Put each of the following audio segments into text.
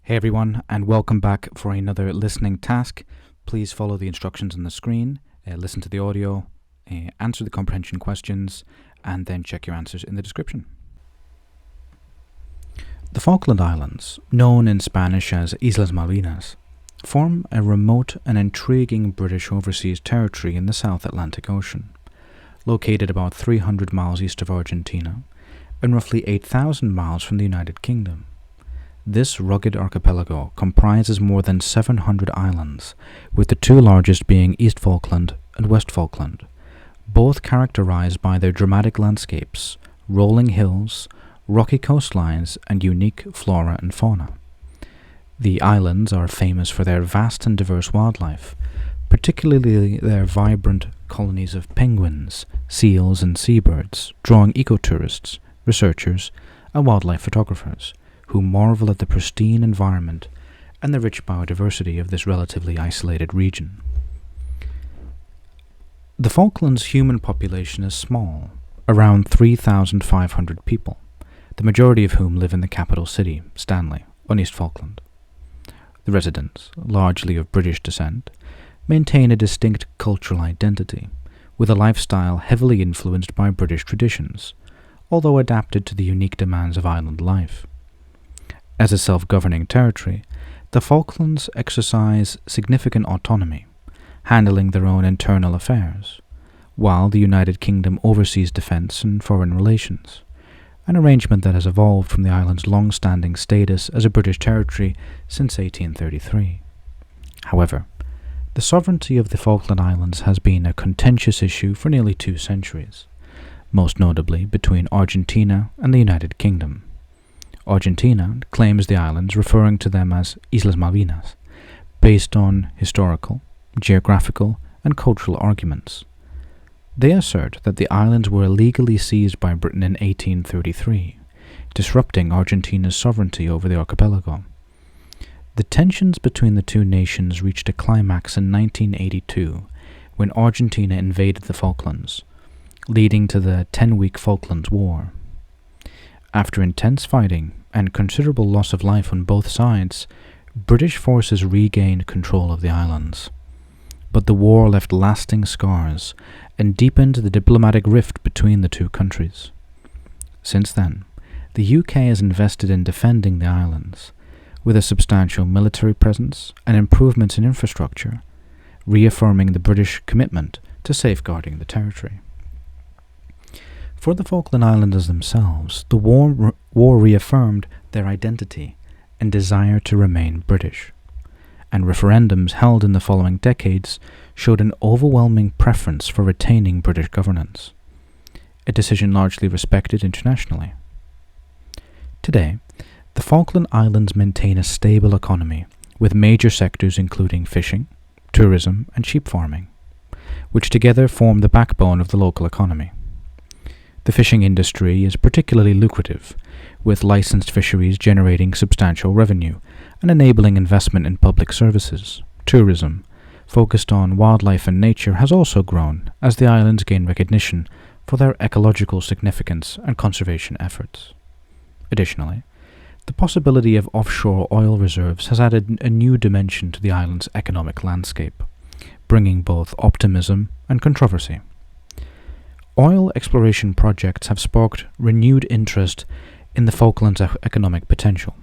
Hey everyone, and welcome back for another listening task. Please follow the instructions on the screen, listen to the audio, answer the comprehension questions, and then check your answers in the description. The Falkland Islands, known in Spanish as Islas Malvinas, form a remote and intriguing British overseas territory in the South Atlantic Ocean, located about 300 miles east of Argentina and roughly 8,000 miles from the United Kingdom. This rugged archipelago comprises more than 700 islands, with the two largest being East Falkland and West Falkland, both characterized by their dramatic landscapes, rolling hills, rocky coastlines, and unique flora and fauna. The islands are famous for their vast and diverse wildlife, particularly their vibrant colonies of penguins, seals, and seabirds, drawing ecotourists, researchers, and wildlife photographers who marvel at the pristine environment and the rich biodiversity of this relatively isolated region. The Falklands human population is small, around 3,500 people, the majority of whom live in the capital city, Stanley, on East Falkland. The residents, largely of British descent, maintain a distinct cultural identity, with a lifestyle heavily influenced by British traditions, although adapted to the unique demands of island life. As a self-governing territory, the Falklands exercise significant autonomy, handling their own internal affairs, while the United Kingdom oversees defence and foreign relations, an arrangement that has evolved from the island's long-standing status as a British territory since 1833. However, the sovereignty of the Falkland Islands has been a contentious issue for nearly 2 centuries, most notably between Argentina and the United Kingdom. Argentina claims the islands, referring to them as Islas Malvinas, based on historical, geographical, and cultural arguments. They assert that the islands were illegally seized by Britain in 1833, disrupting Argentina's sovereignty over the archipelago. The tensions between the two nations reached a climax in 1982, when Argentina invaded the Falklands, leading to the 10-week Falklands War. After intense fighting and considerable loss of life on both sides, British forces regained control of the islands. But the war left lasting scars and deepened the diplomatic rift between the two countries. Since then, the UK has invested in defending the islands, with a substantial military presence and improvements in infrastructure, reaffirming the British commitment to safeguarding the territory. For the Falkland Islanders themselves, the war reaffirmed their identity and desire to remain British, and referendums held in the following decades showed an overwhelming preference for retaining British governance, a decision largely respected internationally. Today, the Falkland Islands maintain a stable economy, with major sectors including fishing, tourism, and sheep farming, which together form the backbone of the local economy. The fishing industry is particularly lucrative, with licensed fisheries generating substantial revenue and enabling investment in public services. Tourism, focused on wildlife and nature, has also grown as the islands gain recognition for their ecological significance and conservation efforts. Additionally, the possibility of offshore oil reserves has added a new dimension to the island's economic landscape, bringing both optimism and controversy. Oil exploration projects have sparked renewed interest in the Falklands' economic potential,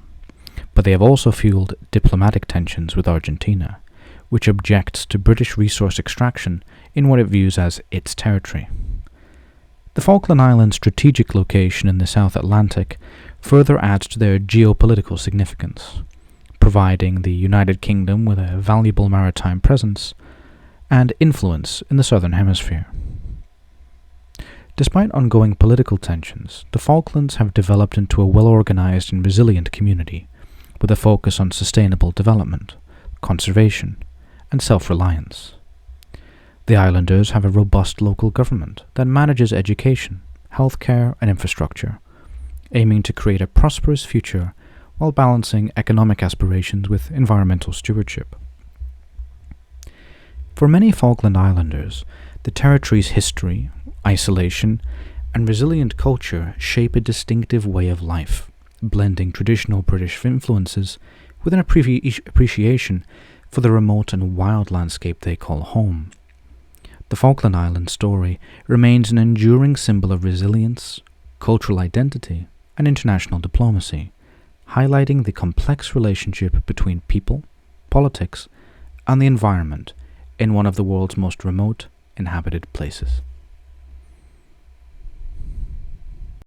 but they have also fueled diplomatic tensions with Argentina, which objects to British resource extraction in what it views as its territory. The Falkland Islands' strategic location in the South Atlantic further adds to their geopolitical significance, providing the United Kingdom with a valuable maritime presence and influence in the Southern Hemisphere. Despite ongoing political tensions, the Falklands have developed into a well-organized and resilient community, with a focus on sustainable development, conservation, and self-reliance. The islanders have a robust local government that manages education, healthcare, and infrastructure, aiming to create a prosperous future while balancing economic aspirations with environmental stewardship. For many Falkland Islanders, the territory's history, isolation, and resilient culture shape a distinctive way of life, blending traditional British influences with an appreciation for the remote and wild landscape they call home. The Falkland Islands story remains an enduring symbol of resilience, cultural identity, and international diplomacy, highlighting the complex relationship between people, politics, and the environment in one of the world's most remote inhabited places.